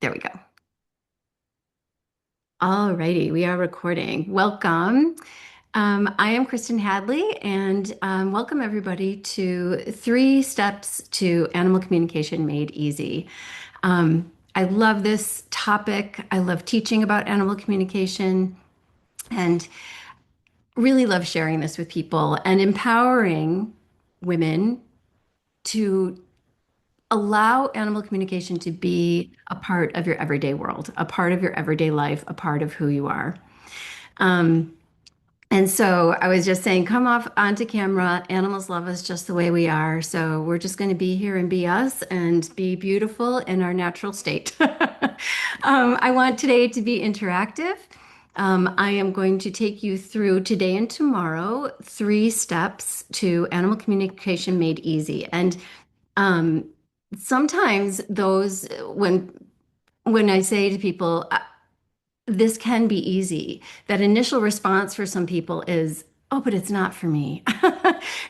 There we go. All righty, we are recording. Welcome. I am Kristen Hadley, and welcome everybody to Three Steps to Animal Communication Made Easy. I love this topic. I love teaching about animal communication and really love sharing this with people and empowering women to allow animal communication to be a part of your everyday world, a part of your everyday life, a part of who you are. Um, and so I was just saying, come off onto camera. Animals love us just the way we are. So we're just going to be here and be us and be beautiful in our natural state. I want today to be interactive. I am going to take you through today and tomorrow 3 steps to animal communication made easy. And um, sometimes those, when I say to people, this can be easy, that initial response for some people is, oh, but it's not for me.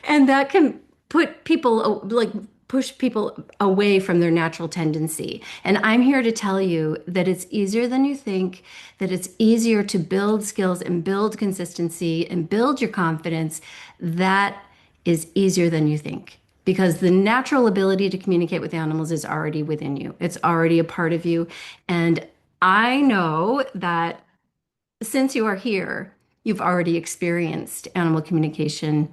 And that can put people like push people away from their natural tendency. And I'm here to tell you that it's easier than you think, that it's easier to build skills and build consistency and build your confidence. That is easier than you think. Because the natural ability to communicate with animals is already within you. It's already a part of you. And I know that since you are here, you've already experienced animal communication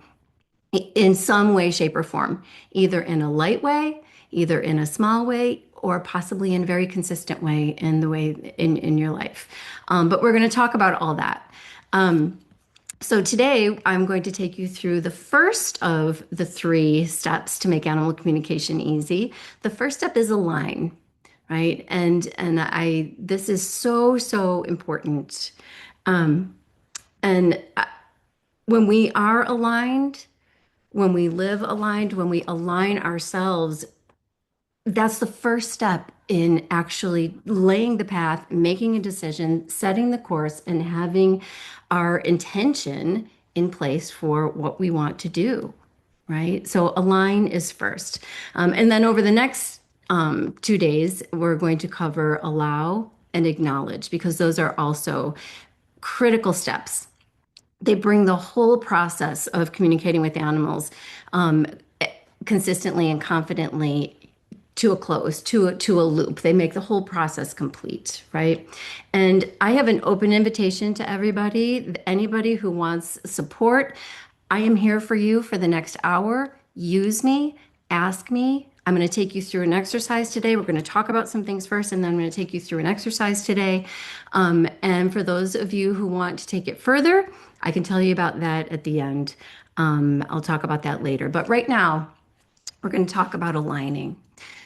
in some way, shape, or form, either in a light way, either in a small way, or possibly in a very consistent way in the way in your life. But we're going to talk about all that. So today I'm going to take you through the first of the 3 steps to make animal communication easy. The first step is align, right? And I this is so important. Um, and when we are aligned, when we live aligned, when we align ourselves, that's the first step in actually laying the path, making a decision, setting the course, and having our intention in place for what we want to do, right? So align is first. And then over the next 2 days, we're going to cover allow and acknowledge because those are also critical steps. They bring the whole process of communicating with animals um, consistently and confidently to a close, to a loop. They make the whole process complete, right? And I have an open invitation to everybody, anybody who wants support. I am here for you for the next hour. Use me, ask me. I'm going to take you through an exercise today. We're going to talk about some things first, and then I'm going to take you through an exercise today. And for those of you who want to take it further, I can tell you about that at the end. I'll talk about that later. But right now, we're going to talk about aligning.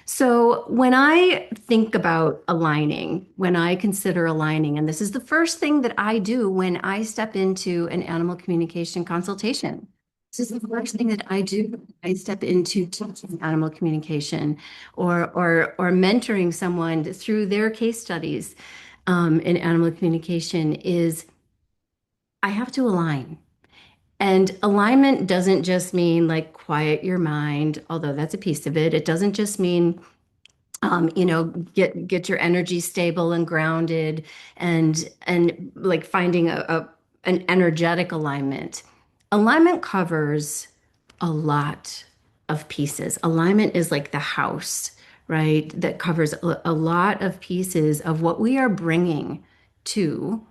So, when I think about aligning, when I consider aligning, and this is the first thing that I do when I step into an animal communication consultation. This is the first thing that I do. I step into teaching animal communication or mentoring someone through their case studies in animal communication is I have to align. And alignment doesn't just mean like quiet your mind, although that's a piece of it. It doesn't just mean get your energy stable and grounded and like finding an energetic alignment. Alignment covers a lot of pieces. Alignment is like the house, right? That covers a lot of pieces of what we are bringing to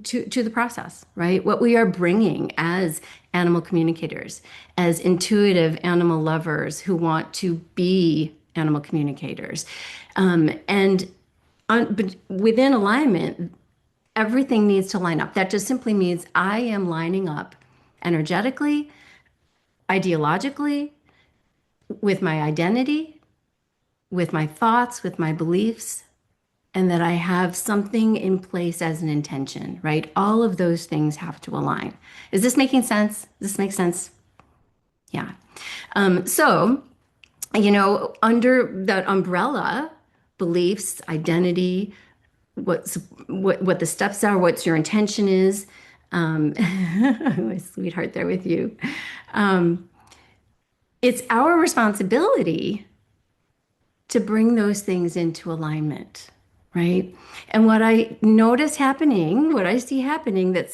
to the process, right? What we are bringing as animal communicators, as intuitive animal lovers who want to be animal communicators. But within alignment, everything needs to line up. That just simply means I am lining up energetically, ideologically, with my identity, with my thoughts, with my beliefs, and that I have something in place as an intention, right? All of those things have to align. Is this making sense? Does this make sense? Yeah. So, under that umbrella, beliefs, identity, what the steps are, what your intention is. My sweetheart there with you. It's our responsibility to bring those things into alignment, right? And what I notice happening, what I see happening that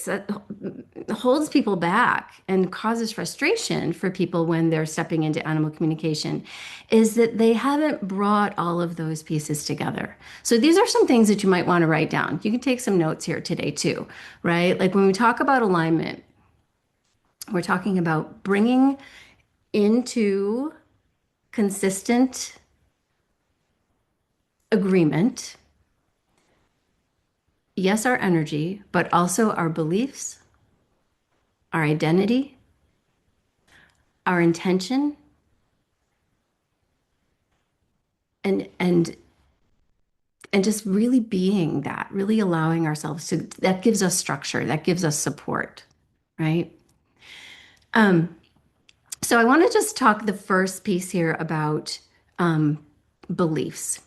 holds people back and causes frustration for people when they're stepping into animal communication is that they haven't brought all of those pieces together. So these are some things that you might want to write down. You can take some notes here today too, right? Like when we talk about alignment, we're talking about bringing into consistent agreement, yes, our energy, but also our beliefs, our identity, our intention, and and and just really being that, really allowing ourselves to, that gives us structure, that gives us support, right? Um, so I want to just talk the first piece here about beliefs.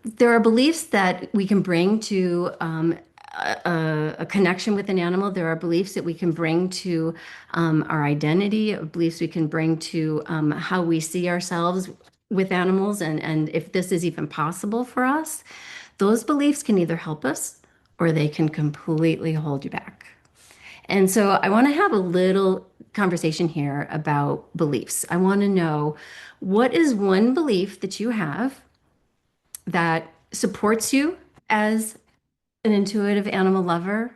There are beliefs that we can bring to a connection with an animal. There are beliefs that we can bring to our identity, beliefs we can bring to how we see ourselves with animals, and if this is even possible for us. Those beliefs can either help us or they can completely hold you back. And so I want to have a little conversation here about beliefs. I want to know, what is one belief that you have that supports you as an intuitive animal lover,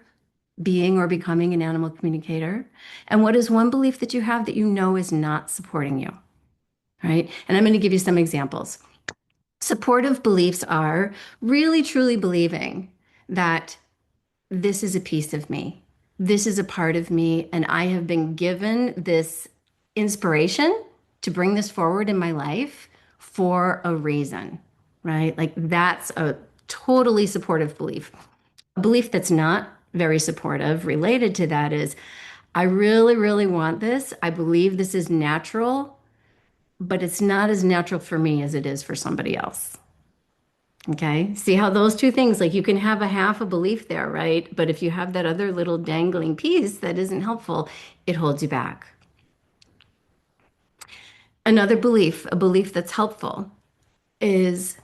being or becoming an animal communicator? And what is one belief that you have that you know is not supporting you? Right? And I'm going to give you some examples. Supportive beliefs are really truly believing that this is a piece of me. This is a part of me, and I have been given this inspiration to bring this forward in my life for a reason, right? Like that's a totally supportive belief. A belief that's not very supportive related to that is, I really, really want this. I believe this is natural, but it's not as natural for me as it is for somebody else. Okay. See how those two things, like you can have a half a belief there, right? But if you have that other little dangling piece that isn't helpful, it holds you back. Another belief, a belief that's helpful, is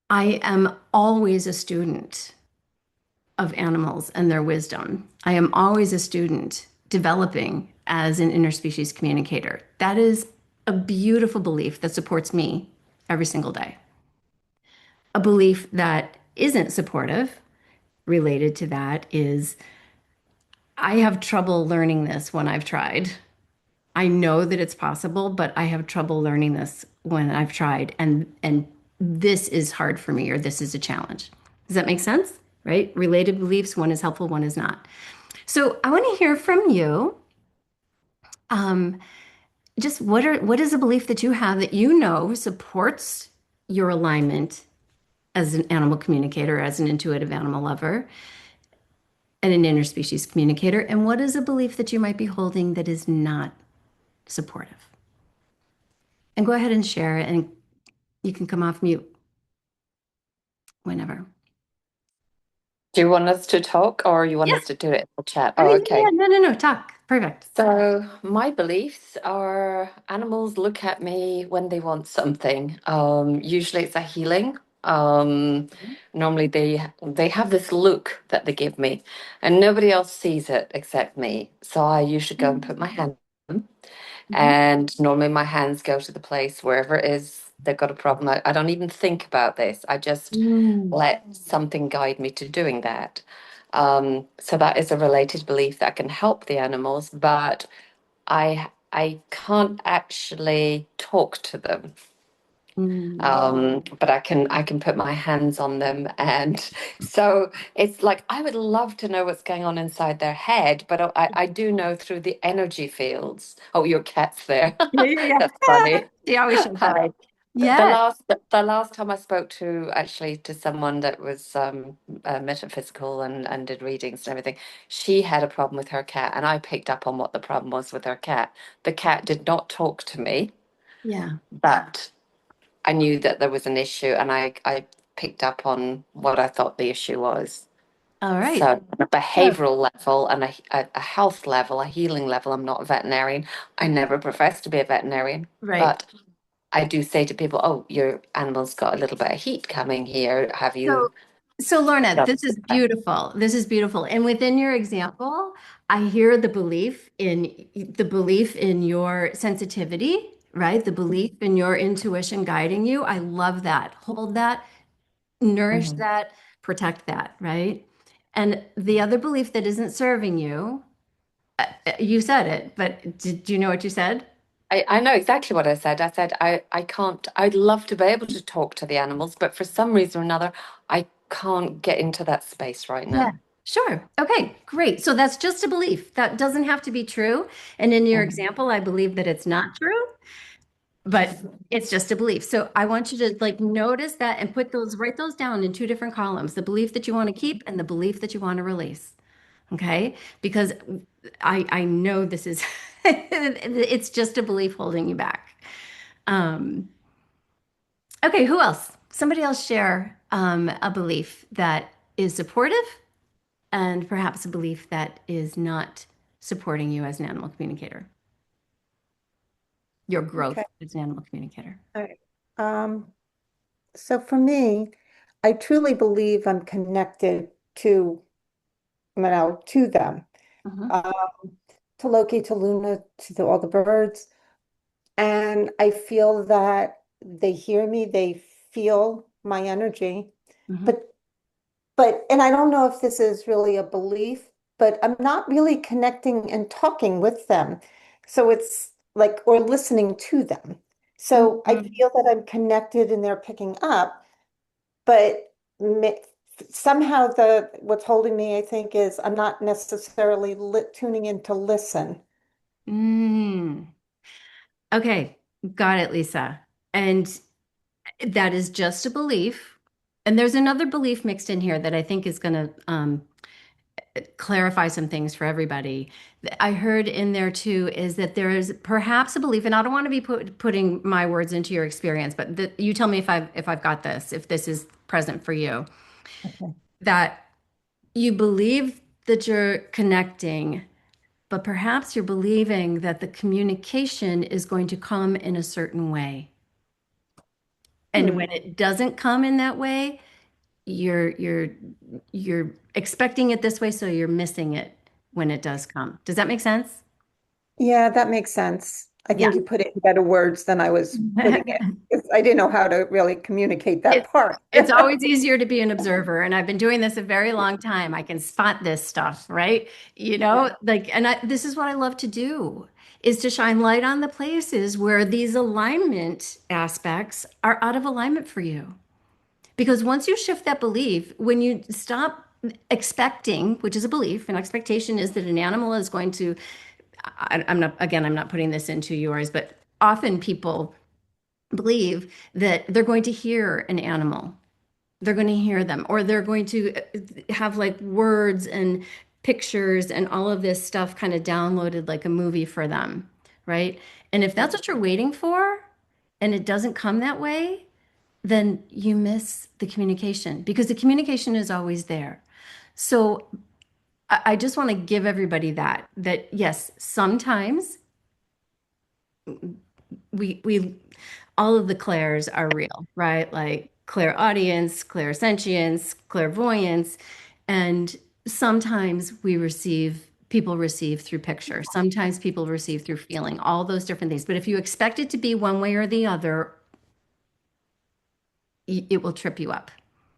I am always a student of animals and their wisdom. I am always a student developing as an interspecies communicator. That is a beautiful belief that supports me every single day. A belief that isn't supportive related to that is, I have trouble learning this when I've tried. I know that it's possible, but I have trouble learning this when I've tried, and this is hard for me, or this is a challenge. Does that make sense? Right? Related beliefs, one is helpful, one is not. So I want to hear from you. Um, just what is a belief that you have that you know supports your alignment as an animal communicator, as an intuitive animal lover, and an interspecies communicator? And what is a belief that you might be holding that is not supportive? And go ahead and share it, and you can come off mute whenever. Do you want us to talk or you want Yeah. us to do it in the chat? I Oh, mean, yeah, okay. no, no, no, talk. Perfect. So my beliefs are animals look at me when they want something. Usually it's a healing. Normally they have this look that they give me, and nobody else sees it except me. So I usually go and put my hand on, Mhm. and normally my hands go to the place wherever it is they've got a problem. I don't even think about this. I just Mm. let something guide me to doing that. So that is a related belief that can help the animals, but I can't actually talk to them. Mm. But I can put my hands on them, and so it's like I would love to know what's going on inside their head, but I do know through the energy fields. Oh, your cat's there. Yeah, yeah, yeah. That's funny. She always shows up. Hi. The Yes. last the last time I spoke to someone that was metaphysical and did readings and everything, she had a problem with her cat, and I picked up on what the problem was with her cat. The cat did not talk to me, Yeah. but I knew that there was an issue, and I picked up on what I thought the issue was. All So right. on a So, behavioral level and a health level, a healing level, I'm not a veterinarian. I never professed to be a veterinarian, right. but I do say to people, "Oh, your animal's got a little bit of heat coming here. Have So, you so Lorna, done this is beautiful. This is beautiful. And within your example, I hear the belief in your sensitivity, right? The belief in your intuition guiding you. I love that. Hold that, nourish Mhm. that, protect that, right? And the other belief that isn't serving you, you said it, but did you know what you said? I know exactly what I said. I said I can't, I'd love to be able to talk to the animals, but for some reason or another, I can't get into that space right Yeah. now. Sure. Okay, great. So that's just a belief. That doesn't have to be true. And in your Mhm. example, I believe that it's not true, but it's just a belief. So I want you to like notice that and write those down in two different columns, the belief that you want to keep and the belief that you want to release. Okay? Because I know this is it's just a belief holding you back. Um, okay, who else? Somebody else share a belief that is supportive and perhaps a belief that is not supporting you as an animal communicator, your growth Okay. as an animal communicator. All right. Um, so for me, I truly believe I'm connected to them, Mhm. um, to Loki, to Luna, all the birds. And I feel that they hear me, they feel my energy. Mhm. But and I don't know if this is really a belief, but I'm not really connecting and talking with them. So it's like, or listening to them. So I Mhm. feel that I'm connected and they're picking up, but somehow what's holding me, I think, is I'm not necessarily tuning in to listen. Mm. Okay, got it, Lisa. And that is just a belief. And there's another belief mixed in here that I think is going to clarify some things for everybody. I heard in there too is that there is perhaps a belief, and I don't want to be putting my words into your experience, but you tell me if I've got this, if this is present for you, Okay. that you believe that you're connecting, but perhaps you're believing that the communication is going to come in a certain way. And when Hmm. it doesn't come in that way, you're expecting it this way, so you're missing it when it does come. Does that make sense? Yeah, that makes sense. I Yeah. think you put it in better words than I was putting it. 'Cause I didn't know how to really communicate that It's part. it's always easier to be an observer, and I've been doing this a very long time. I can spot this stuff, right? Yeah. Like, and this is what I love to do, is to shine light on the places where these alignment aspects are out of alignment for you. Because once you shift that belief, when you stop expecting, which is a belief, an expectation is that an animal is going to, I'm not putting this into yours, but often people believe that they're going to hear an animal. They're going to hear them, or they're going to have like words and pictures and all of this stuff kind of downloaded like a movie for them, right? And if that's what you're waiting for and it doesn't come that way, then you miss the communication because the communication is always there. So I just want to give everybody that yes, sometimes we all of the clairs are real, right? Like clairaudience, clairsentience, clairvoyance, and sometimes people receive through picture. Sometimes people receive through feeling, all those different things. But if you expect it to be one way or the other, it will trip you up.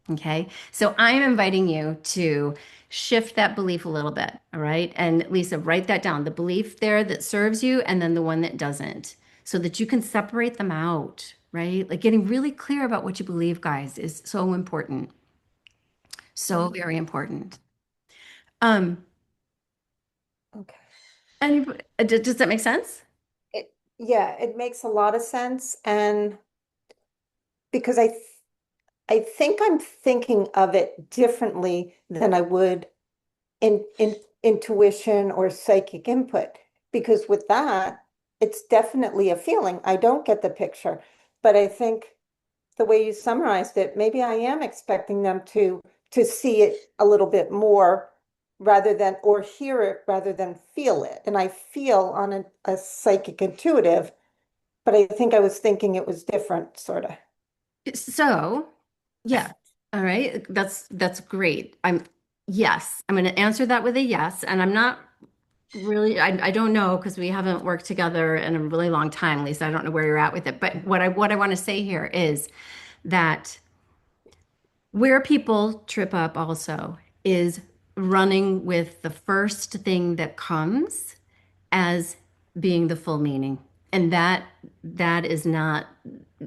Okay. So I'm inviting you to shift that belief a little bit. All right. And Lisa, write that down, the belief there that serves you and then the one that doesn't, so that you can separate them out. Right. Like getting really clear about what you believe, guys, is so important. So very important. Um, Okay. and does that make sense? Yeah, it makes a lot of sense. And because I think I'm thinking of it differently than I would in intuition or psychic input. Because with that, it's definitely a feeling. I don't get the picture, but I think the way you summarized it, maybe I am expecting them to to see it a little bit more rather than, or hear it rather than feel it. And I feel on a psychic intuitive, but I think I was thinking it was different, sort of. So, yeah. All right. That's great. Yes, I'm going to answer that with a yes. And I'm not really, I don't know because we haven't worked together in a really long time, Lisa. I don't know where you're at with it. But what I want to say here is that where people trip up also is running with the first thing that comes as being the full meaning. And that is not,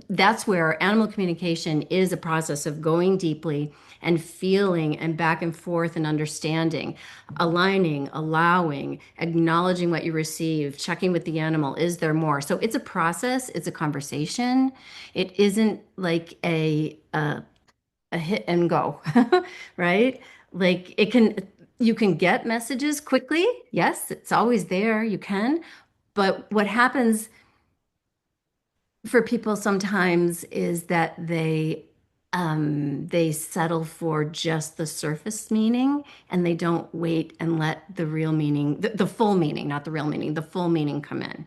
that's where animal communication is a process of going deeply and feeling and back and forth and understanding, aligning, allowing, acknowledging what you receive, checking with the animal. Is there more? So it's a process, it's a conversation. It isn't like a hit and go, right? Like you can get messages quickly. Yes, it's always there. You can. But what happens for people sometimes is that they settle for just the surface meaning and they don't wait and let the real meaning, the full meaning, not the real meaning, the full meaning come in.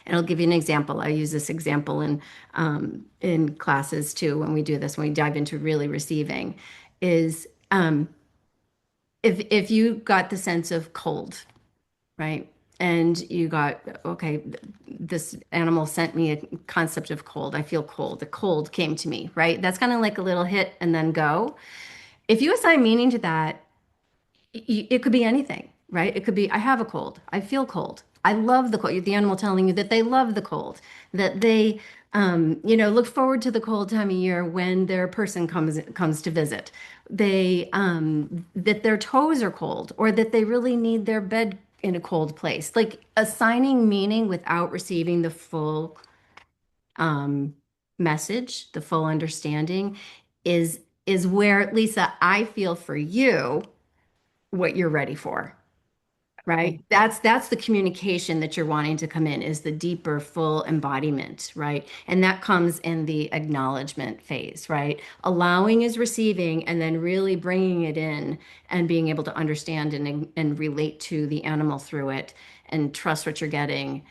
And I'll give you an example. I use this example in classes too when we do this, when we dive into really receiving, is if you got the sense of cold, right? And you got, okay, this animal sent me a concept of cold. I feel cold. The cold came to me, right? That's kind of like a little hit and then go. If you assign meaning to that, it could be anything, right? It could be, I have a cold. I feel cold. I love the cold. The animal telling you that they love the cold, that they, look forward to the cold time of year when their person comes to visit. They, that their toes are cold, or that they really need their bed in a cold place. Like assigning meaning without receiving the full um, message, the full understanding, is is where, Lisa, I feel for you what you're ready for, right? That's the communication that you're wanting to come in, is the deeper full embodiment, right? And that comes in the acknowledgement phase, right? Allowing is receiving, and then really bringing it in and being able to understand and relate to the animal through it and trust what you're getting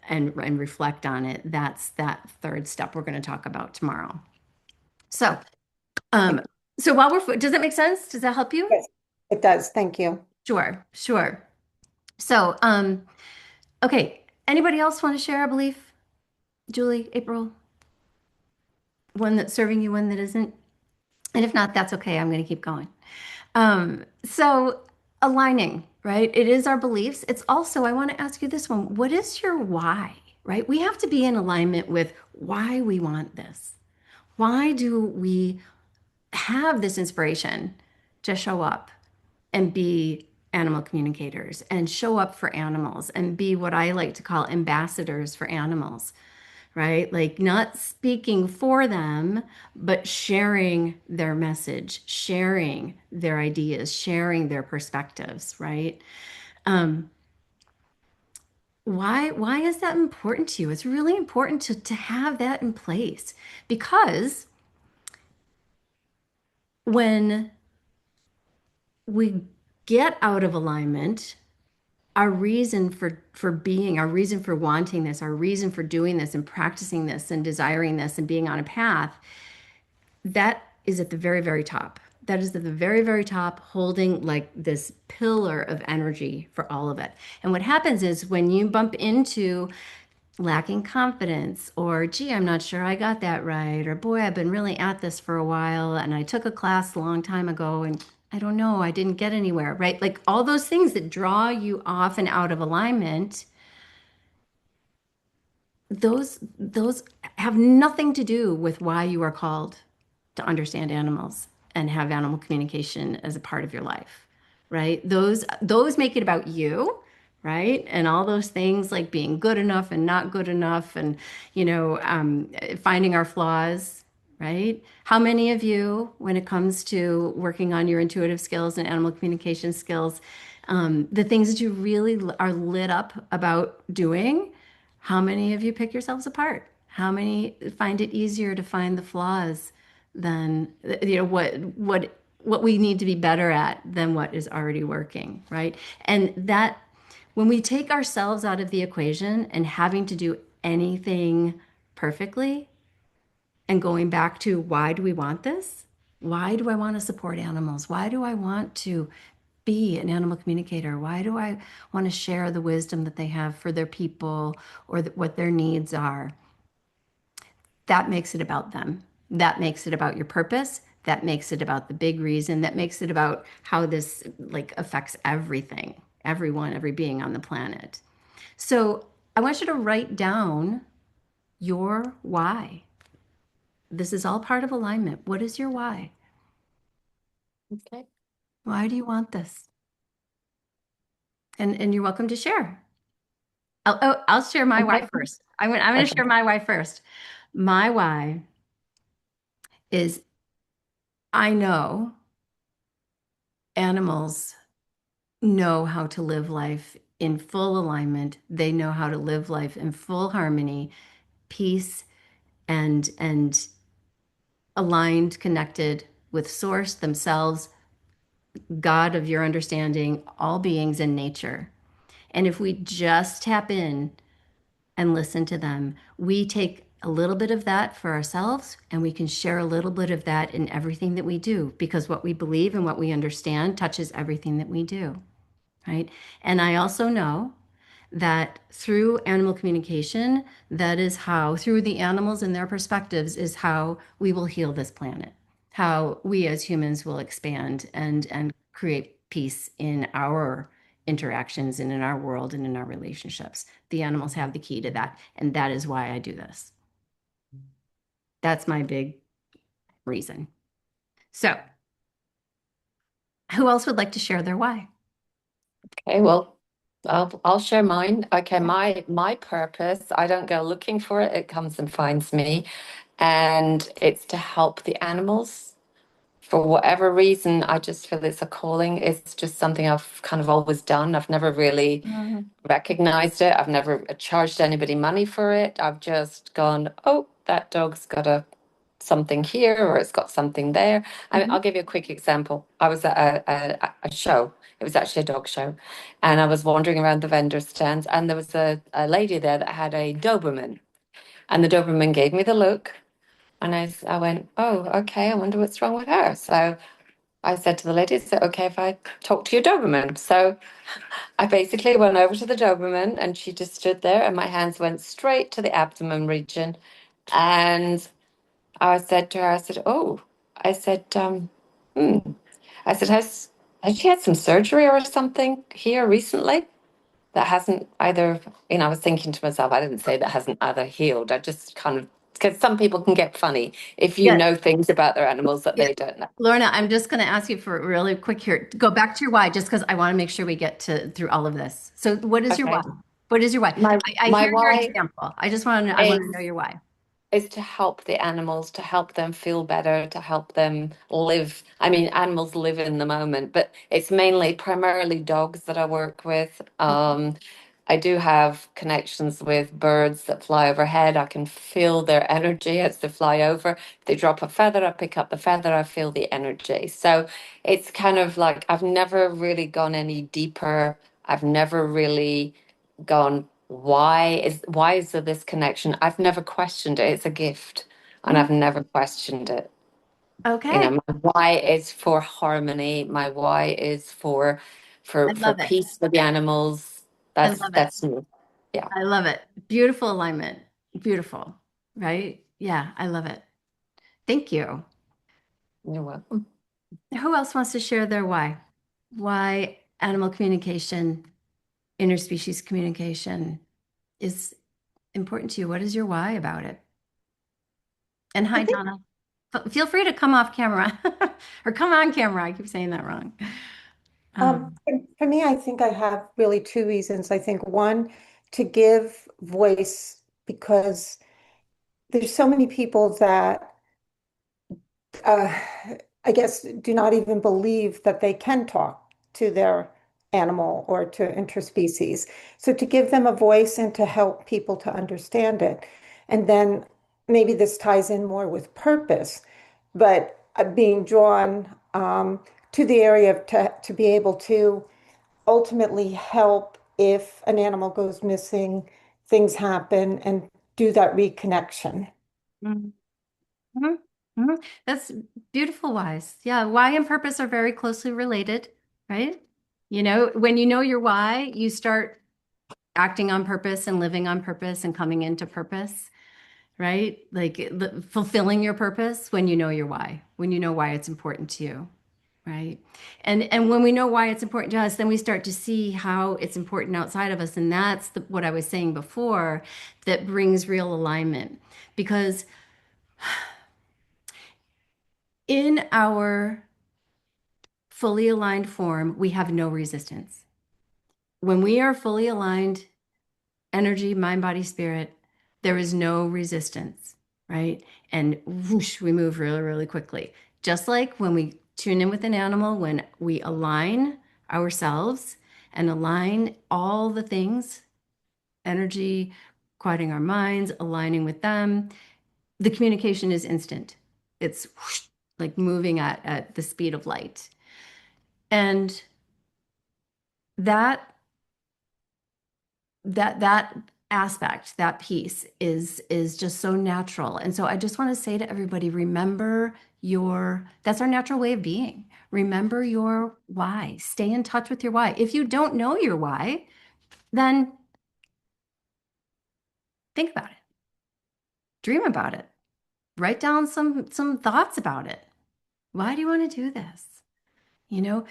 and reflect on it. That's that third step we're going to talk about tomorrow. So um so while does that make sense? Does that help you? Yes, it does. Thank you. Sure, sure. So, okay. Anybody else want to share a belief? Julie, April, one that's serving you, one that isn't? And if not, that's okay. I'm going to keep going. So aligning, right? It is our beliefs. It's also, I want to ask you this one. What is your why, right? We have to be in alignment with why we want this. Why do we have this inspiration to show up and be animal communicators and show up for animals and be what I like to call ambassadors for animals, right? Like not speaking for them, but sharing their message, sharing their ideas, sharing their perspectives, right? Um, why is that important to you? It's really important to have that in place because when we get out of alignment, our reason for being, our reason for wanting this, our reason for doing this and practicing this and desiring this and being on a path, that is at the very, very top. That is at the very, very top, holding like this pillar of energy for all of it. And what happens is when you bump into lacking confidence, or gee, I'm not sure I got that right, or boy, I've been really at this for a while and I took a class a long time ago and I don't know, I didn't get anywhere, right? Like all those things that draw you off and out of alignment, those have nothing to do with why you are called to understand animals and have animal communication as a part of your life, right? Those make it about you, right? And all those things like being good enough and not good enough, and finding our flaws, right? How many of you, when it comes to working on your intuitive skills and animal communication skills, the things that you really are lit up about doing, how many of you pick yourselves apart? How many find it easier to find the flaws than, what what we need to be better at than what is already working, right? And that when we take ourselves out of the equation and having to do anything perfectly and going back to why do we want this? Why do I want to support animals? Why do I want to be an animal communicator? Why do I want to share the wisdom that they have for their people or what their needs are? That makes it about them. That makes it about your purpose. That makes it about the big reason. That makes it about how this like affects everything, everyone, every being on the planet. So I want you to write down your why. This is all part of alignment. What is your why? Okay. Why do you want this? And you're welcome to share. I'll share my why Okay. first. I'm going to Okay. share my why first. My why is I know animals know how to live life in full alignment. They know how to live life in full harmony, peace, and aligned, connected with source themselves, God of your understanding, all beings in nature. And if we just tap in and listen to them, we take a little bit of that for ourselves and we can share a little bit of that in everything that we do because what we believe and what we understand touches everything that we do, right? And I also know that through animal communication, that is how, through the animals and their perspectives, is how we will heal this planet, how we as humans will expand and create peace in our interactions and in our world and in our relationships. The animals have the key to that, and that is why I do this. That's my big reason. So, who else would like to share their why? Okay, well, I'll share mine. Okay, my purpose, I don't go looking for it, it comes and finds me. And it's to help the animals. For whatever reason, I just feel it's a calling. It's just something I've kind of always done. I've never really Mhm. recognized it. I've never charged anybody money for it. I've just gone, oh, that dog's got a something here or it's got something there. I'll give you a quick example. I was at a show. It was actually a dog show. And I was wandering around the vendor stands and there was a lady there that had a Doberman. And the Doberman gave me the look. And I went, oh, okay, I wonder what's wrong with her. So I said to the lady, is it okay if I talk to your Doberman? So I basically went over to the Doberman and she just stood there and my hands went straight to the abdomen region. And I said to her, I said, oh, I said, hmm. I said, has she had some surgery or something here recently that hasn't either, I was thinking to myself, I didn't say that hasn't either healed. I just kind of, because some people can get funny if you Yes. know things about their animals that Yeah. they don't know. Lorna, I'm just going to ask you for really quick here. Go back to your why, just because I want to make sure we get to through all of this. So, what is your why? Okay. What is your why? My I my hear your why example. I just want to. I want to know is your why. is to help the animals, to help them feel better, to help them live. I mean, animals live in the moment, but it's mainly primarily dogs that I work with. I do have connections with birds that fly overhead. I can feel their energy as they fly over. If they drop a feather, I pick up the feather, I feel the energy. So it's kind of like I've never really gone any deeper. I've never really gone, why is there this connection? I've never questioned it. It's a gift, and Mm, I've never questioned it. okay, My why is for harmony. My why is I for love it. peace for the animals. I That's love it. that's me. Yeah, I love it. Beautiful alignment. Beautiful. Right? Yeah, I love it. Thank you. you're welcome. Who else wants to share their why? Why animal communication, interspecies communication is important to you? What is your why about it? And I hi, think Donna. Feel free to come off camera or come on camera. I keep saying that wrong. Um, for me, I think I have really two reasons. I think one, to give voice because there's so many people that uh, I guess do not even believe that they can talk to their animal or to interspecies. So to give them a voice and to help people to understand it. And then maybe this ties in more with purpose, but being drawn to the area of to be able to ultimately help if an animal goes missing, things happen, and do that reconnection. Mhm. Mhm. That's beautiful, wise. Yeah, why and purpose are very closely related, right? When you know your why, you start acting on purpose and living on purpose and coming into purpose, right? Like fulfilling your purpose when you know your why, when you know why it's important to you, right? And when we know why it's important to us, then we start to see how it's important outside of us, and that's what I was saying before, that brings real alignment. Because in our fully aligned form, we have no resistance. When we are fully aligned, energy, mind, body, spirit, there is no resistance, right? And whoosh, we move really, really quickly. Just like when we tune in with an animal, when we align ourselves and align all the things, energy, quieting our minds, aligning with them, the communication is instant. It's whoosh, like moving at the speed of light. And that that aspect, that piece is just so natural. And so I just want to say to everybody, remember that's our natural way of being. Remember your why. Stay in touch with your why. If you don't know your why, then think about it. Dream about it. Write down some thoughts about it. Why do you want to do this? You know,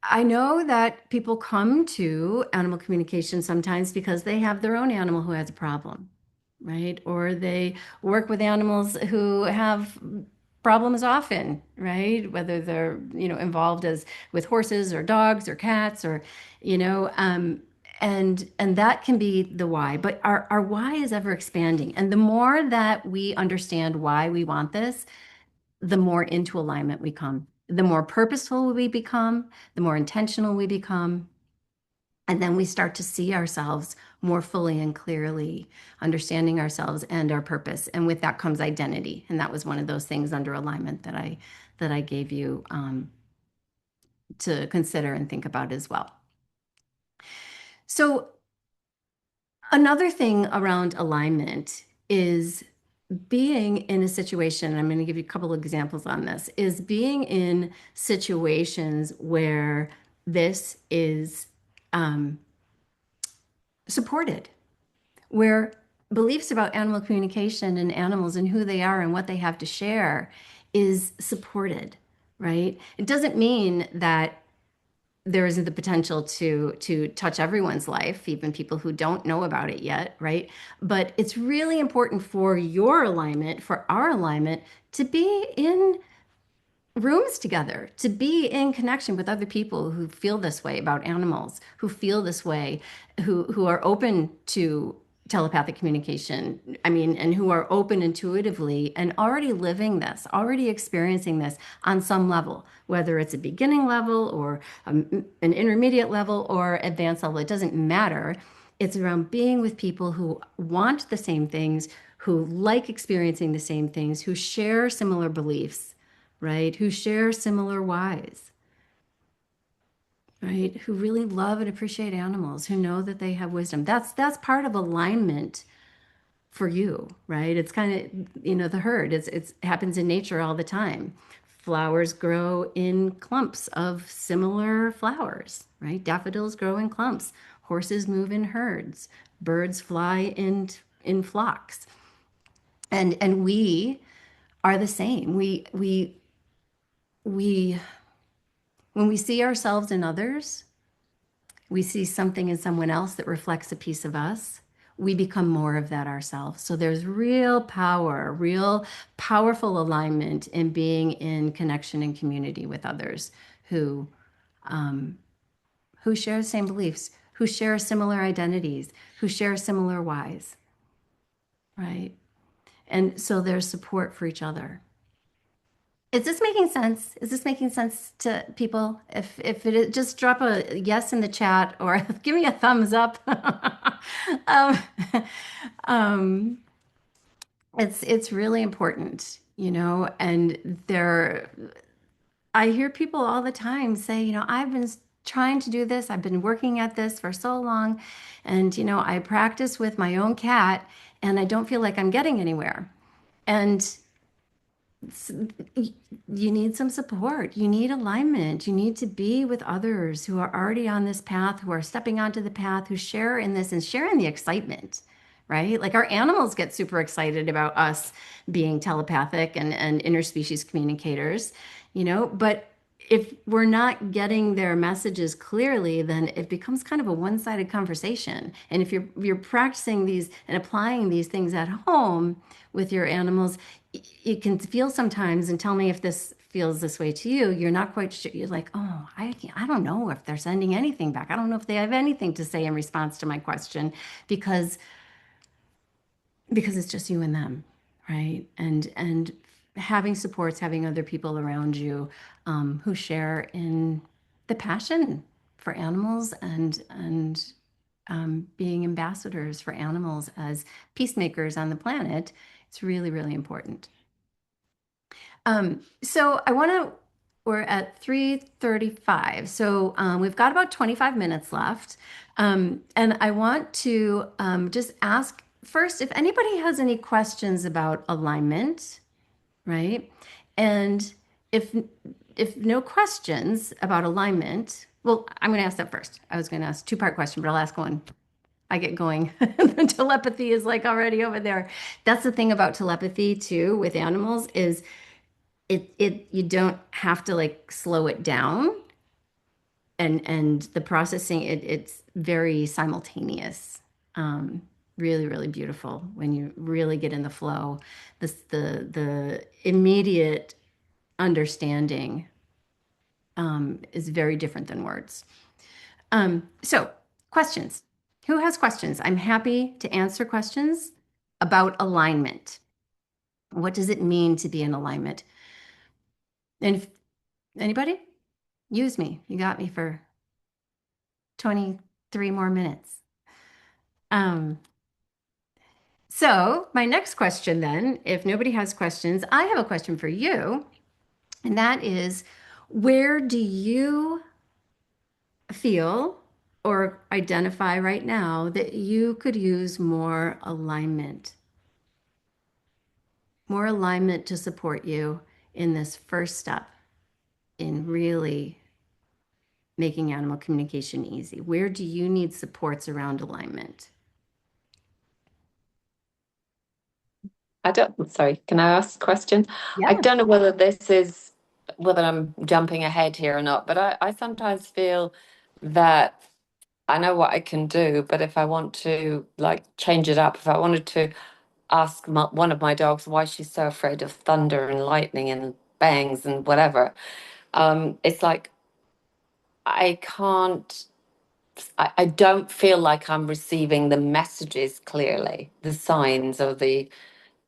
I know that people come to animal communication sometimes because they have their own animal who has a problem, right? Or they work with animals who have problems often, right? Whether they're, involved as with horses or dogs or cats or, you know, and that can be the why. But our why is ever expanding. And the more that we understand why we want this, the more into alignment we come, the more purposeful we become, the more intentional we become. And then we start to see ourselves more fully and clearly, understanding ourselves and our purpose. And with that comes identity. And that was one of those things under alignment that I gave you to consider and think about as well. So another thing around alignment is being in a situation, I'm going to give you a couple of examples on this, is being in situations where this is um, supported, where beliefs about animal communication and animals and who they are and what they have to share is supported, right? It doesn't mean that there isn't the potential to touch everyone's life, even people who don't know about it yet, right? But it's really important for your alignment, for our alignment, to be in rooms together, to be in connection with other people who feel this way about animals, who feel this way, who are open to telepathic communication. I mean, and who are open intuitively and already living this, already experiencing this on some level, whether it's a beginning level or an intermediate level or advanced level, it doesn't matter. It's around being with people who want the same things, who like experiencing the same things, who share similar beliefs, right? Who share similar whys, right? Who really love and appreciate animals, who know that they have wisdom. That's part of alignment for you, right? It's kind of, the herd. It happens in nature all the time. Flowers grow in clumps of similar flowers, right? Daffodils grow in clumps. Horses move in herds. Birds fly in flocks. And we are the same. We when we see ourselves in others, we see something in someone else that reflects a piece of us, we become more of that ourselves. So there's real power, real powerful alignment in being in connection and community with others who who share the same beliefs, who share similar identities, who share similar whys, right? And so there's support for each other. Is this making sense? Is this making sense to people? If it is, just drop a yes in the chat or give me a thumbs up. um, um, it's really important, and I hear people all the time say, I've been trying to do this. I've been working at this for so long. And, I practice with my own cat and I don't feel like I'm getting anywhere. And s- you need some support. You need alignment. You need to be with others who are already on this path, who are stepping onto the path, who share in this and share in the excitement, right? Like our animals get super excited about us being telepathic and interspecies communicators, but if we're not getting their messages clearly, then it becomes kind of a one-sided conversation. And if you're practicing these and applying these things at home with your animals, you can feel sometimes, and tell me if this feels this way to you. You're not quite sure. You're like, oh, I don't know if they're sending anything back. I don't know if they have anything to say in response to my question because it's just you and them, right? And having supports, having other people around you who share in the passion for animals and being ambassadors for animals as peacemakers on the planet, it's really, really important. So I want to, we're at 3:35. So we've got about 25 minutes left. And I want to just ask first if anybody has any questions about alignment, right? And if if no questions about alignment, well, I'm going to ask that first. I was going to ask a two-part question, but I'll ask one. I get going. The telepathy is like already over there. That's the thing about telepathy too with animals is it you don't have to like slow it down and the processing it's very simultaneous. Really, really beautiful when you really get in the flow. The immediate understanding is very different than words. So questions. Who has questions? I'm happy to answer questions about alignment. What does it mean to be in alignment? And if anybody? Use me. You got me for 23 more minutes. Um, so my next question then, if nobody has questions, I have a question for you, and that is, where do you feel or identify right now that you could use more alignment to support you in this first step in really making animal communication easy? Where do you need supports around alignment? I don't, sorry, can I ask a question? I Yeah. don't know whether this is, whether I'm jumping ahead here or not, but I sometimes feel that I know what I can do, but if I want to like change it up, if I wanted to ask one of my dogs why she's so afraid of thunder and lightning and bangs and whatever, it's like I can't, I don't feel like I'm receiving the messages clearly, the signs or the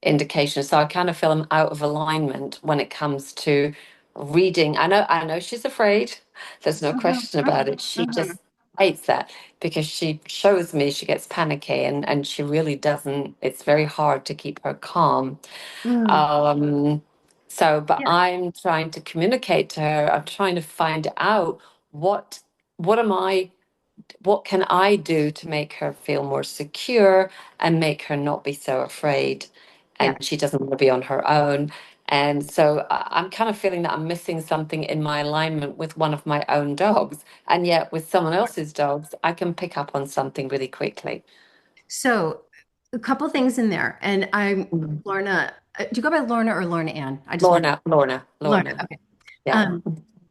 indications. So I kind of feel I'm out of alignment when it comes to reading. I know she's afraid. There's no Mhm, question about mhm, it. She mhm, just hates that because she shows me she gets panicky and she really doesn't. It's very hard to keep her calm. mm. Um, but Yeah. I'm trying to communicate to her. I'm trying to find out what what am I what can I do to make her feel more secure and make her not be so afraid? Yeah. And she doesn't want to be on her own. And so I'm kind of feeling that I'm missing something in my alignment with one of my own dogs. And yet with someone else's dogs, I can pick up on something really quickly. So a couple things in there. And I'm Mm. Lorna. Do you go by Lorna or Lorna Ann? I just want Lorna. Lorna. Okay. Yeah. Um,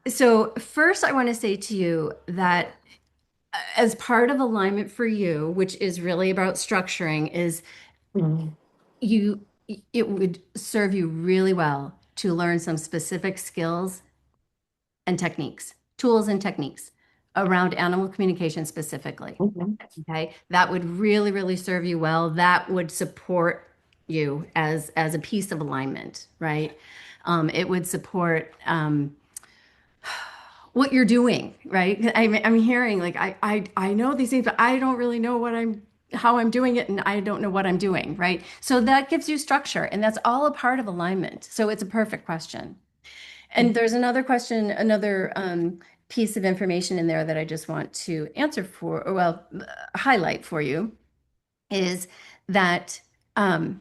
so first I want to say to you that as part of alignment for you, which is really about structuring, is Mm. you it would serve you really well to learn some specific skills and techniques, tools and techniques around animal communication specifically. Mhm. Okay, that would really, really serve you well. That would support you as a piece of alignment, right? It would support what you're doing, right? I'm hearing like I know these things, but I don't really know how I'm doing it, and I don't know what I'm doing, right? So that gives you structure, and that's all a part of alignment. So it's a perfect question. And there's another question, another piece of information in there that I just want to answer for, or well, highlight for you is that um,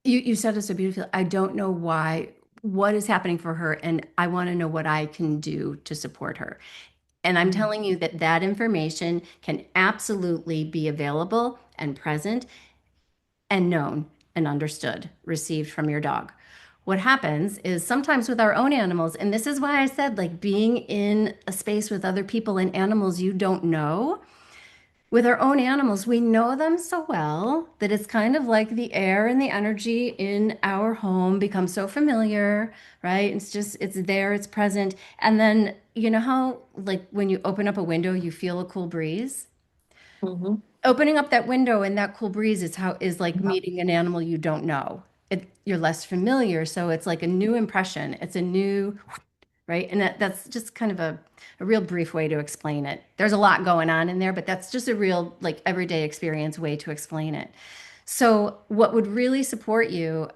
you said it so beautifully. I don't know why, what is happening for her, and I want to know what I can do to support her. And I'm telling you that that information can absolutely be available and present and known and understood, received from your dog. What happens is sometimes with our own animals, and this is why I said, like being in a space with other people and animals you don't know, with our own animals, we know them so well that it's kind of like the air and the energy in our home becomes so familiar, right? It's just, it's there, it's present. And then, you know how, like, when you open up a window, you feel a cool breeze? Mm-hmm. Opening up that window and that cool breeze is like meeting an animal you don't know. You're less familiar, so it's like a new impression. It's a new, right? And that's just kind of a real brief way to explain it. There's a lot going on in there, but that's just a real like everyday experience way to explain it. So what would really support you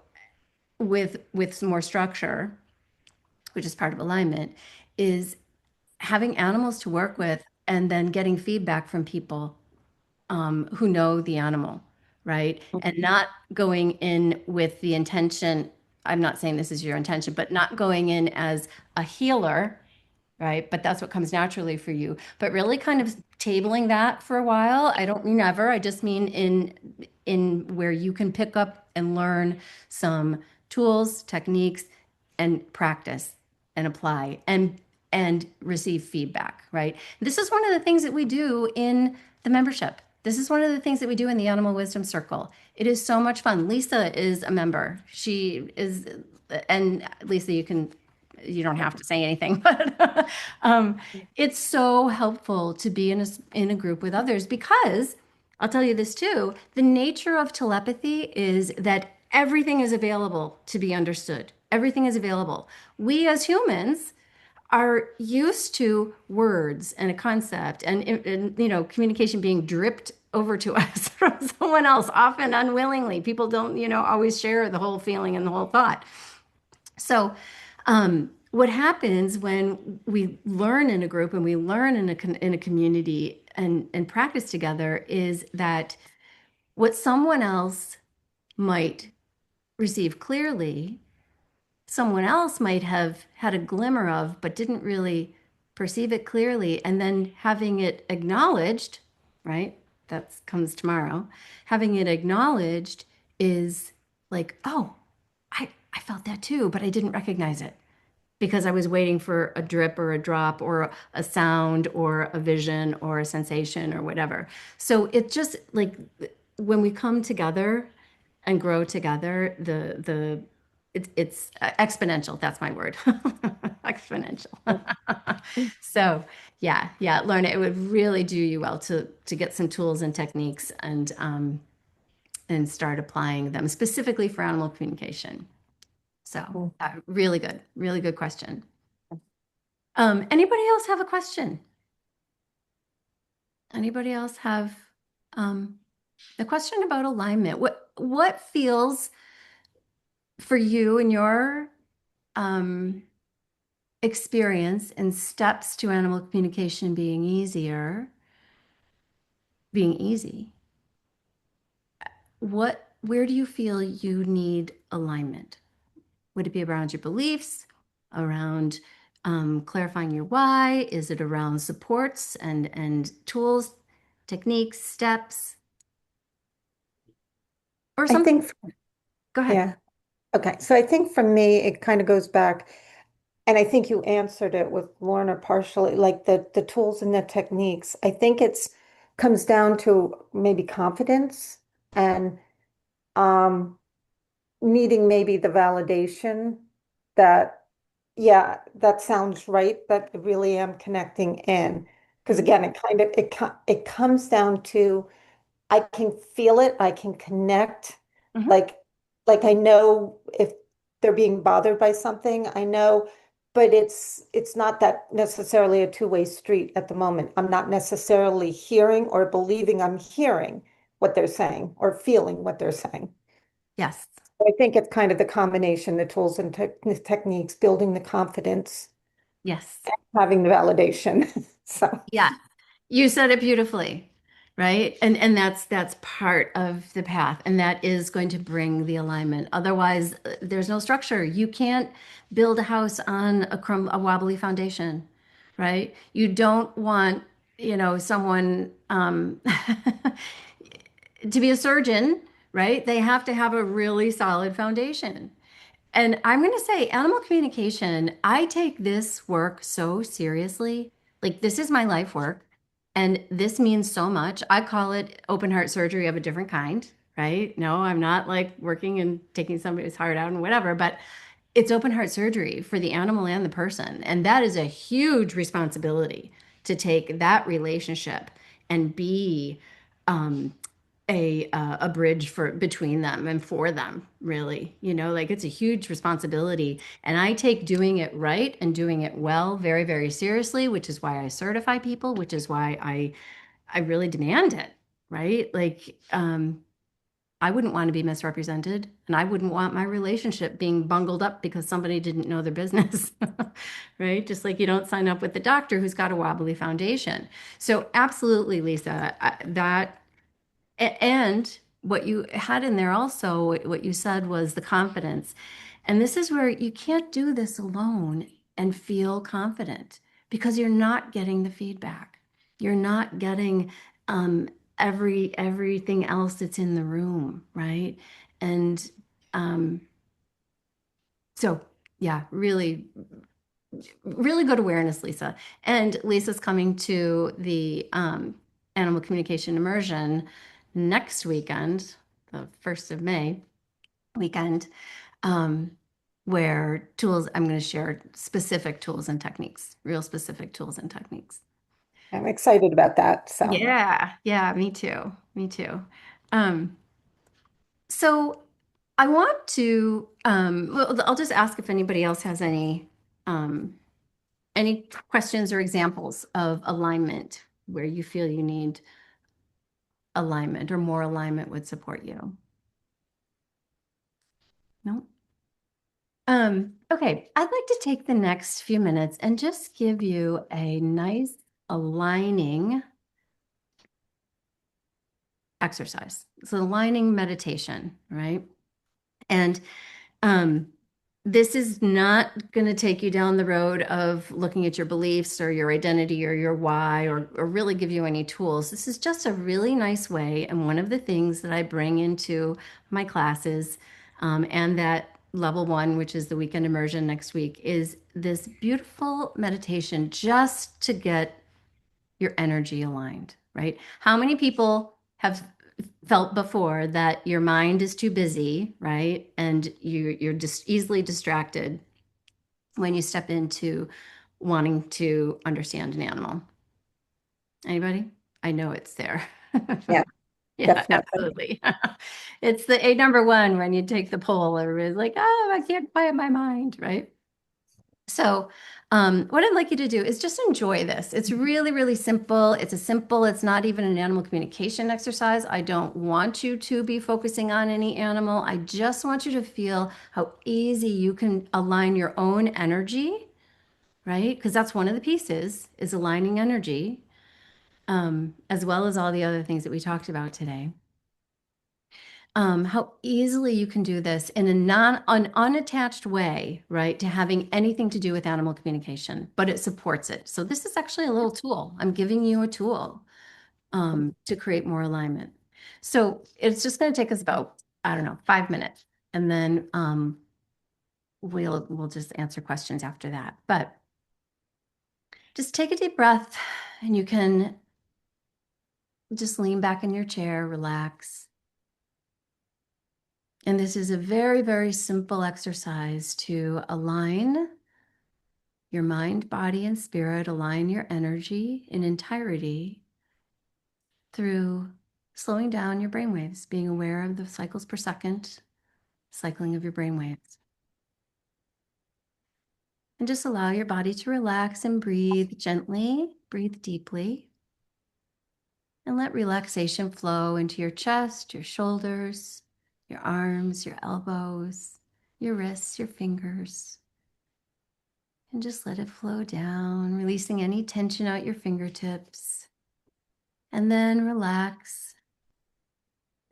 with some more structure, which is part of alignment, is having animals to work with and then getting feedback from people who know the animal, right? And not going in with the intention, I'm not saying this is your intention, but not going in as a healer, right? But that's what comes naturally for you. But really kind of tabling that for a while. I don't mean ever. I just mean in where you can pick up and learn some tools, techniques, and practice and apply and receive feedback, right? This is one of the things that we do in the membership. This is one of the things that we do in the Animal Wisdom Circle. It is so much fun. Lisa is a member. She is, and Lisa, you don't have to say anything, but it's so helpful to be in a group with others because I'll tell you this too. The nature of telepathy is that everything is available to be understood. Everything is available. We as humans are used to words and a concept and communication being dripped over to us from someone else, often unwillingly. People don't, always share the whole feeling and the whole thought. So, what happens when we learn in a group and we learn in a community and practice together is that what someone else might receive clearly, someone else might have had a glimmer of, but didn't really perceive it clearly. And then having it acknowledged, right? That comes tomorrow. Having it acknowledged is like, oh, I felt that too, but I didn't recognize it because I was waiting for a drip or a drop or a sound or a vision or a sensation or whatever. So it just like when we come together and grow together, it's exponential. That's my word. Exponential. So yeah, learn it. It would really do you well to get some tools and techniques and start applying them specifically for animal communication. So really good question. Anybody else have a question? Anybody else have a question about alignment? What feels for you in your experience and steps to animal communication being easy? Where do you feel you need alignment? Would it be around your beliefs, around clarifying your why? Is it around supports and tools, techniques, steps, or I something? think, Go ahead. yeah. Okay. So I think for me, it kind of goes back, and I think you answered it with Lorna partially, like the tools and the techniques. I think it's comes down to maybe confidence and um needing maybe the validation that, yeah, that sounds right, that I really am connecting in. Because Mhm. again, it comes down to I can feel it, I can connect, Mhm. like like I know if they're being bothered by something, I know, but it's not that necessarily a two-way street at the moment. I'm not necessarily hearing or believing I'm hearing what they're saying or feeling what they're saying. Yes. I think it's kind of the combination, the tools and techniques, building the confidence, Yes. having the validation. So, Yeah. You said it beautifully, right? And that's part of the path, and that is going to bring the alignment. Otherwise, there's no structure. You can't build a house on a wobbly foundation, right? You don't want, someone to be a surgeon, right? They have to have a really solid foundation. And I'm going to say, animal communication, I take this work so seriously. Like, this is my life work, and this means so much. I call it open heart surgery of a different kind, right? No, I'm not like working and taking somebody's heart out and whatever, but it's open heart surgery for the animal and the person. And that is a huge responsibility to take that relationship and be um, a bridge for between them and for them, really. Like, it's a huge responsibility, and I take doing it right and doing it well very, very seriously, which is why I certify people, which is why I really demand it, right? Like, I wouldn't want to be misrepresented, and I wouldn't want my relationship being bungled up because somebody didn't know their business, right? Just like you don't sign up with the doctor who's got a wobbly foundation. So absolutely, Lisa, that and what you had in there also, what you said was the confidence. And this is where you can't do this alone and feel confident because you're not getting the feedback. You're not getting everything else that's in the room, right? And um, so, yeah, really, really good awareness, Lisa. And Lisa's coming to the animal communication immersion next weekend, the 1st of May weekend, um, where I'm going to share specific tools and techniques, real specific tools and techniques. I'm excited about that. So, Yeah, yeah, me too. Me too. Um, so I want to, well, I'll just ask if anybody else has um, any questions or examples of alignment where you feel you need alignment or more alignment would support you? No? Okay, I'd like to take the next few minutes and just give you a nice aligning exercise. It's an aligning meditation, right? And um, this is not going to take you down the road of looking at your beliefs or your identity or your why or really give you any tools. This is just a really nice way. And one of the things that I bring into my classes and that level one, which is the weekend immersion next week, is this beautiful meditation just to get your energy aligned, right? How many people have felt before that your mind is too busy, right? And you're just easily distracted when you step into wanting to understand an animal. Anybody? I know it's there. yeah, Yeah, definitely. absolutely. It's the a number one when you take the poll. Everybody's like, oh, I can't quiet my mind, right? So, what I'd like you to do is just enjoy this. It's really, really simple. It's not even an animal communication exercise. I don't want you to be focusing on any animal. I just want you to feel how easy you can align your own energy, right? Because that's one of the pieces is aligning energy, as well as all the other things that we talked about today. How easily you can do this in an unattached way, right, to having anything to do with animal communication, but it supports it. So this is actually a little tool. I'm giving you a tool to create more alignment. So it's just going to take us about, I don't know, 5 minutes, and then we'll just answer questions after that. But just take a deep breath, and you can just lean back in your chair, relax. And this is a very, very simple exercise to align your mind, body, and spirit, align your energy in entirety through slowing down your brain waves, being aware of the cycles per second, cycling of your brain waves. And just allow your body to relax and breathe gently, breathe deeply, and let relaxation flow into your chest, your shoulders, your arms, your elbows, your wrists, your fingers. And just let it flow down, releasing any tension out your fingertips. And then relax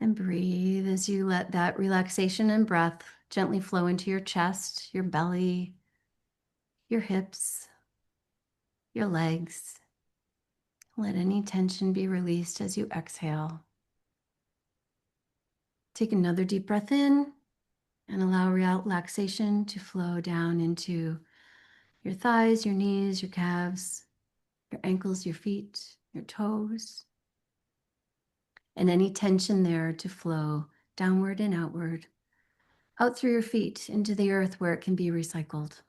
and breathe as you let that relaxation and breath gently flow into your chest, your belly, your hips, your legs. Let any tension be released as you exhale. Take another deep breath in and allow relaxation to flow down into your thighs, your knees, your calves, your ankles, your feet, your toes, and any tension there to flow downward and outward, out through your feet into the earth where it can be recycled.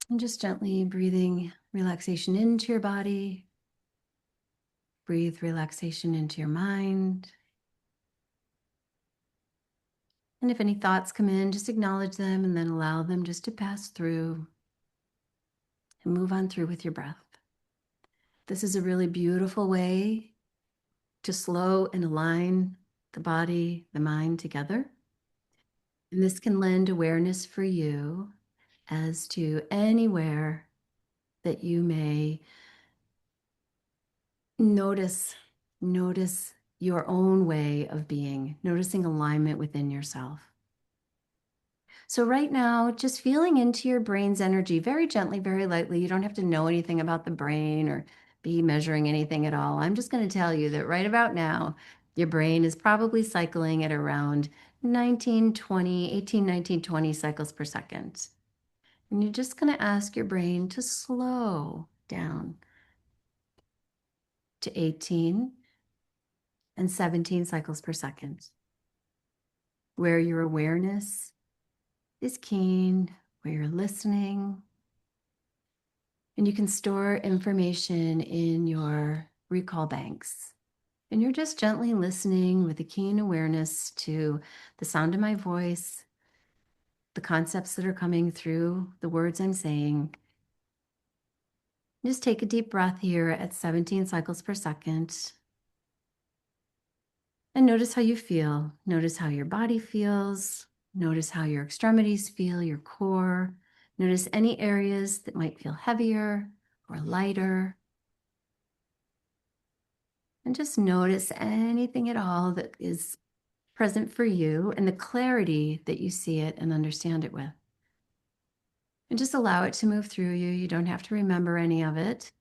And just gently breathing relaxation into your body. Breathe relaxation into your mind. And if any thoughts come in, just acknowledge them and then allow them just to pass through and move on through with your breath. This is a really beautiful way to slow and align the body, the mind together. And this can lend awareness for you as to anywhere that you may notice your own way of being, noticing alignment within yourself. So right now, just feeling into your brain's energy very gently, very lightly. You don't have to know anything about the brain or be measuring anything at all. I'm just going to tell you that right about now, your brain is probably cycling at around 19, 20 cycles per second. And you're just going to ask your brain to slow down to 18 and 17 cycles per second, where your awareness is keen, where you're listening. And you can store information in your recall banks. And you're just gently listening with a keen awareness to the sound of my voice, the concepts that are coming through the words I'm saying. Just take a deep breath here at 17 cycles per second. And notice how you feel. Notice how your body feels. Notice how your extremities feel, your core. Notice any areas that might feel heavier or lighter. And just notice anything at all that is present for you and the clarity that you see it and understand it with. And just allow it to move through you. You don't have to remember any of it.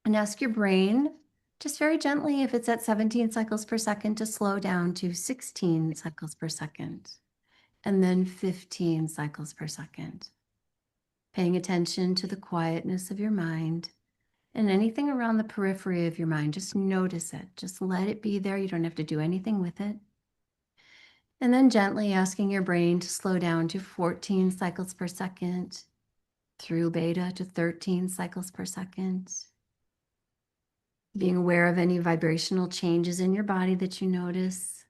And ask your brain, just very gently, if it's at 17 cycles per second, to slow down to 16 cycles per second, and then 15 cycles per second. Paying attention to the quietness of your mind and anything around the periphery of your mind. Just notice it. Just let it be there. You don't have to do anything with it. And then gently asking your brain to slow down to 14 cycles per second, through beta to 13 cycles per second. Being aware of any vibrational changes in your body that you notice.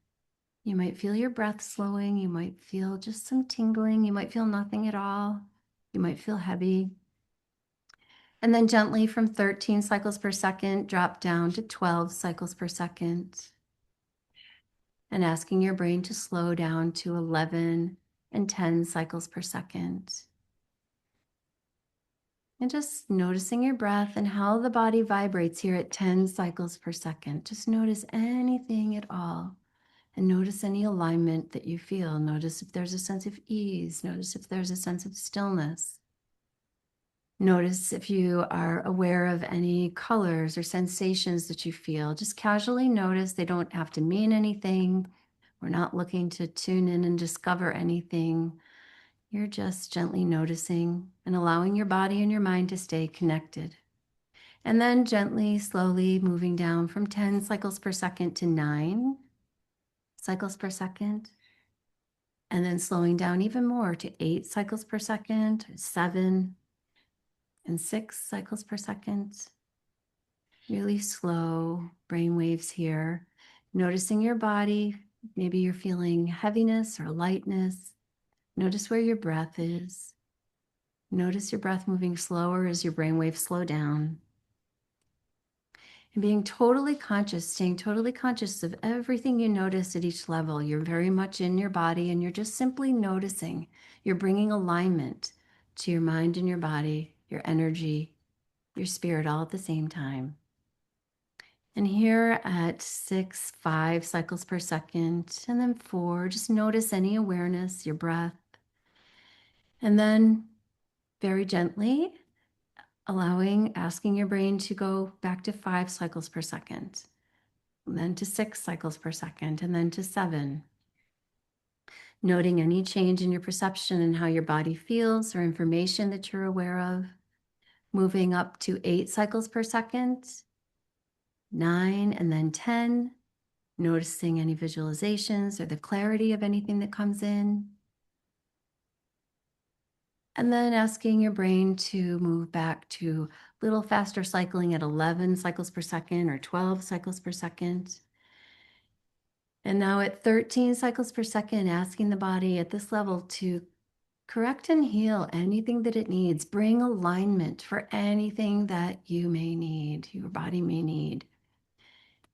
You might feel your breath slowing. You might feel just some tingling. You might feel nothing at all. You might feel heavy. And then gently from 13 cycles per second, drop down to 12 cycles per second. And asking your brain to slow down to 11 and 10 cycles per second. And just noticing your breath and how the body vibrates here at 10 cycles per second. Just notice anything at all. And notice any alignment that you feel. Notice if there's a sense of ease. Notice if there's a sense of stillness. Notice if you are aware of any colors or sensations that you feel. Just casually notice. They don't have to mean anything. We're not looking to tune in and discover anything. You're just gently noticing and allowing your body and your mind to stay connected. And then gently, slowly moving down from 10 cycles per second to 9 cycles per second. And then slowing down even more to 8 cycles per second, 7 and 6 cycles per second. Really slow brain waves here. Noticing your body. Maybe you're feeling heaviness or lightness. Notice where your breath is. Notice your breath moving slower as your brainwaves slow down. And being totally conscious, staying totally conscious of everything you notice at each level. You're very much in your body and you're just simply noticing. You're bringing alignment to your mind and your body, your energy, your spirit all at the same time. And here at 6, 5 cycles per second, and then 4, just notice any awareness, your breath. And then very gently asking your brain to go back to 5 cycles per second, and then to 6 cycles per second, and then to 7. Noting any change in your perception and how your body feels or information that you're aware of. Moving up to 8 cycles per second, 9, and then 10. Noticing any visualizations or the clarity of anything that comes in. And then asking your brain to move back to a little faster cycling at 11 cycles per second or 12 cycles per second. And now at 13 cycles per second, asking the body at this level to correct and heal anything that it needs. Bring alignment for anything that you may need, your body may need.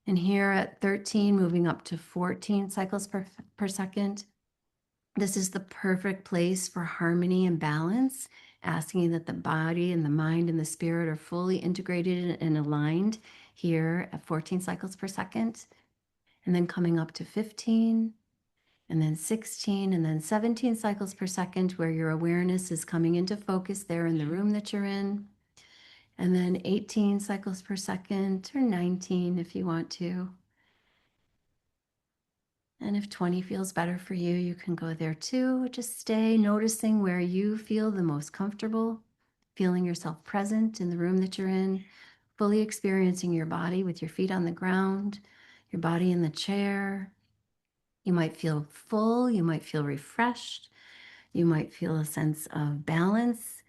And here at 13, moving up to 14 cycles per second, this is the perfect place for harmony and balance, asking that the body and the mind and the spirit are fully integrated and aligned here at 14 cycles per second. And then coming up to 15, and then 16, and then 17 cycles per second, where your awareness is coming into focus there in the room that you're in. And then 18 cycles per second, or 19 if you want to. And if 20 feels better for you, you can go there too. Just stay noticing where you feel the most comfortable, feeling yourself present in the room that you're in, fully experiencing your body with your feet on the ground, your body in the chair. You might feel full, you might feel refreshed, you might feel a sense of balance,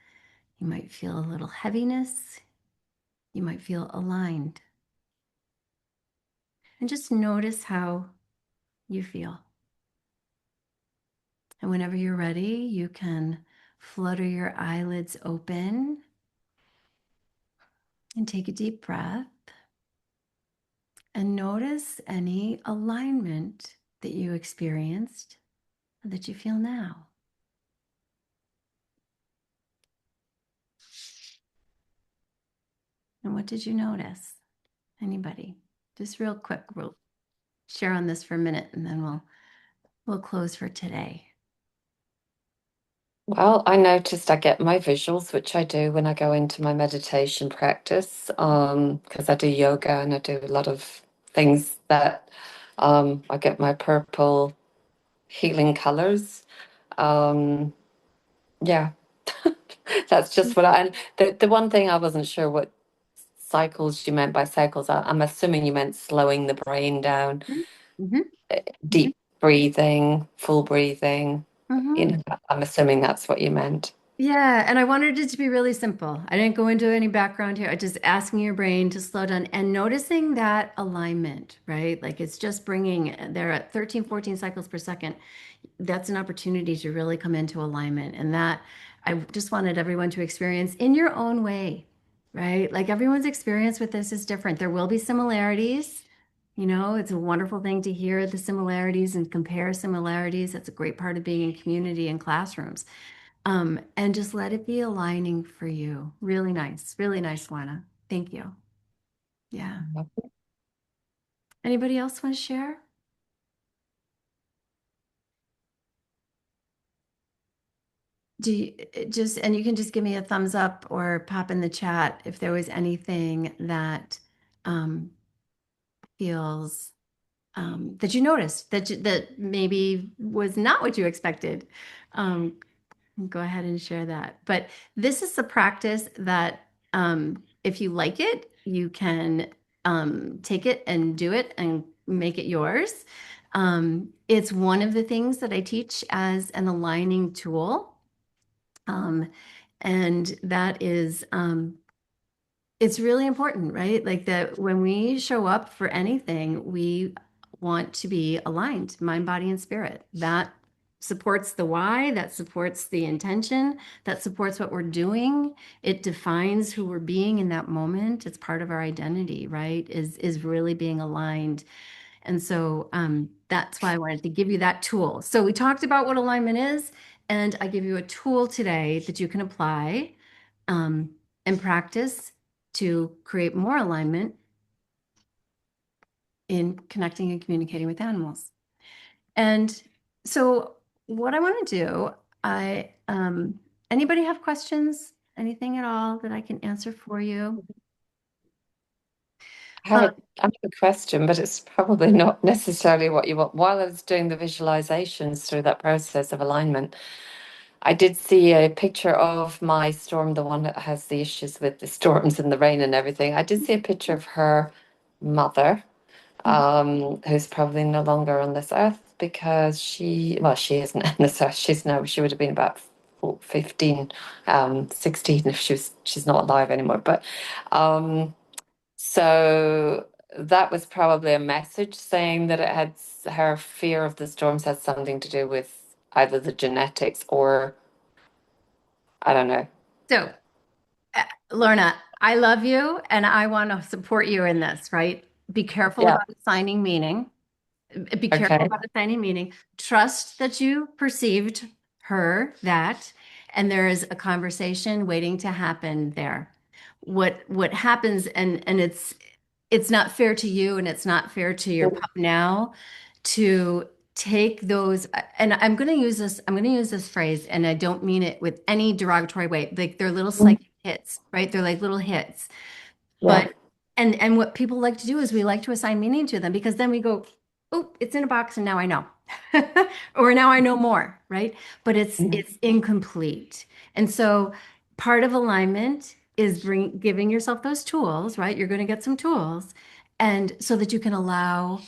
you might feel a little heaviness, you might feel aligned. And just notice how you feel. And whenever you're ready, you can flutter your eyelids open and take a deep breath and notice any alignment that you experienced or that you feel now. And what did you notice? Anybody? Just real quick, we'll share on this for a minute and then we'll close for today. Well, I noticed I get my visuals, which I do when I go into my meditation practice, because I do yoga and I do a lot of things that I get my purple healing colors. Um, yeah, that's just what and the one thing I wasn't sure what cycles you meant by cycles. I'm assuming you meant slowing the brain down, Mm-hmm. deep breathing, full breathing. You Mm-hmm. know, I'm assuming that's what you meant. Yeah, and I wanted it to be really simple. I didn't go into any background here. I just asking your brain to slow down and noticing that alignment, right? Like it's just bringing, they're at 13, 14 cycles per second. That's an opportunity to really come into alignment. And that I just wanted everyone to experience in your own way, right? Like everyone's experience with this is different. There will be similarities. You know, it's a wonderful thing to hear the similarities and compare similarities. That's a great part of being in community and classrooms. And just let it be aligning for you. Really nice, Lana. Thank you. Yeah. Anybody else want to share? Do you just, and you can just give me a thumbs up or pop in the chat if there was anything that um, feels that you noticed that maybe was not what you expected. Um, Go ahead and share that. But this is a practice that if you like it, you can take it and do it and make it yours. It's one of the things that I teach as an aligning tool. And that is, it's really important, right? Like that when we show up for anything, we want to be aligned, mind, body, and spirit. That supports the why, that supports the intention, that supports what we're doing. It defines who we're being in that moment. It's part of our identity, right? Is really being aligned. And so that's why I wanted to give you that tool. So we talked about what alignment is, and I give you a tool today that you can apply and practice to create more alignment in connecting and communicating with animals. And so what I want to do, anybody have questions? Anything at all that I can answer for you? I have a question, but it's probably not necessarily what you want. While I was doing the visualizations through that process of alignment, I did see a picture of my storm, the one that has the issues with the storms and the rain and everything. I did see a picture of her mother, who's probably no longer on this earth because she isn't on this earth. She would have been about 15, 16 if she's not alive anymore. But so that was probably a message saying that her fear of the storms had something to do with either the genetics or I don't know. So, Lorna, I love you and I want to support you in this, right? Be careful Yeah. about assigning meaning. Be careful Okay. about assigning meaning. Trust that you perceived her that, and there is a conversation waiting to happen there. What happens, and it's not fair to you, and it's not fair to your pup now to take those. And I'm going to use this phrase, and I don't mean it with any derogatory way. Like they're little psychic hits, right? They're like little hits. Yeah. But and what people like to do is we like to assign meaning to them because then we go, oh, it's in a box and now I know. Or now I know more, right? But it's incomplete. And so part of alignment is giving yourself those tools, right? You're going to get some tools and so that you can allow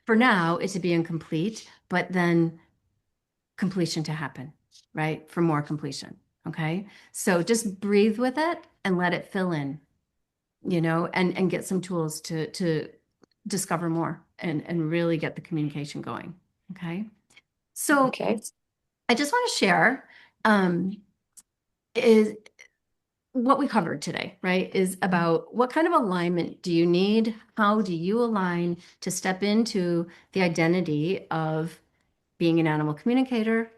for now it to be incomplete, but then completion to happen, right? For more completion. Okay. So just breathe with it and let it fill in, and get some tools to discover more and really get the communication going. Okay. So Okay. I just want to share is what we covered today, right? Is about what kind of alignment do you need? How do you align to step into the identity of being an animal communicator,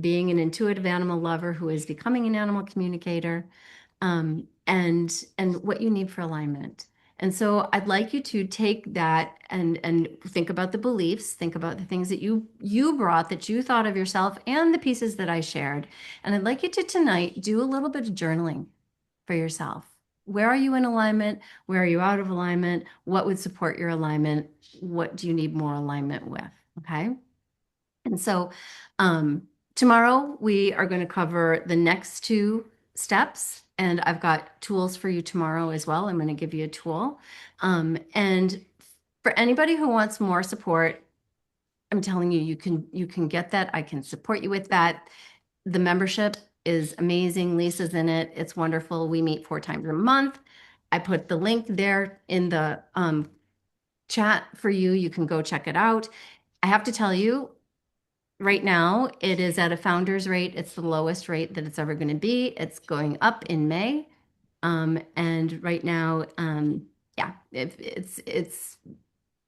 being an intuitive animal lover who is becoming an animal communicator, and what you need for alignment. And so I'd like you to take that and think about the beliefs, think about the things that you brought that you thought of yourself and the pieces that I shared. And I'd like you to tonight do a little bit of journaling for yourself. Where are you in alignment? Where are you out of alignment? What would support your alignment? What do you need more alignment with? Okay. And so tomorrow we are going to cover the next two steps, and I've got tools for you tomorrow as well. I'm going to give you a tool. And for anybody who wants more support, I'm telling you, you can get that. I can support you with that. The membership is amazing. Lisa's in it. It's wonderful. We meet 4 times a month. I put the link there in the chat for you. You can go check it out. I have to tell you, right now, it is at a founder's rate. It's the lowest rate that it's ever going to be. It's going up in May. And right now, yeah, it's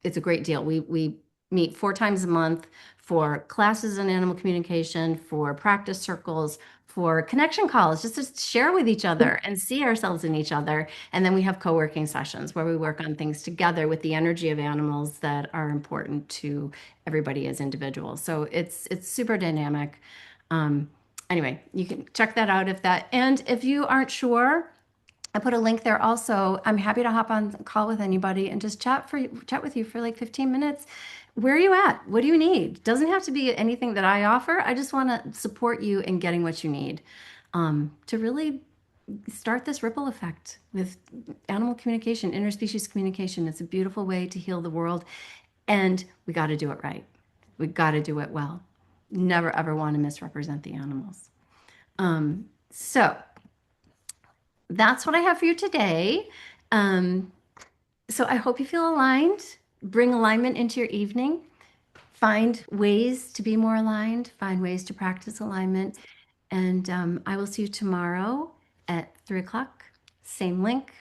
a great deal. We meet 4 times a month for classes in animal communication, for practice circles, for connection calls, just to share with each other and see ourselves in each other. And then we have co-working sessions where we work on things together with the energy of animals that are important to everybody as individuals. So it's super dynamic. Anyway, you can check that out and if you aren't sure, I put a link there also. I'm happy to hop on a call with anybody and just chat with you for like 15 minutes. Where are you at? What do you need? Doesn't have to be anything that I offer. I just want to support you in getting what you need to really start this ripple effect with animal communication, interspecies communication. It's a beautiful way to heal the world, and we got to do it right. We got to do it well. Never ever want to misrepresent the animals. So that's what I have for you today. So I hope you feel aligned. Bring alignment into your evening. find ways to be more aligned, find ways to practice alignment. And I will see you tomorrow at 3 o'clock. Same link.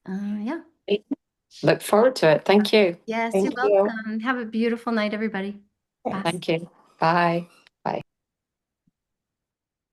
Yeah. Look forward to it. Thank you. Yes, you're Thank you. welcome. Have a beautiful night, everybody. Bye. Thanks. Thank you. Bye.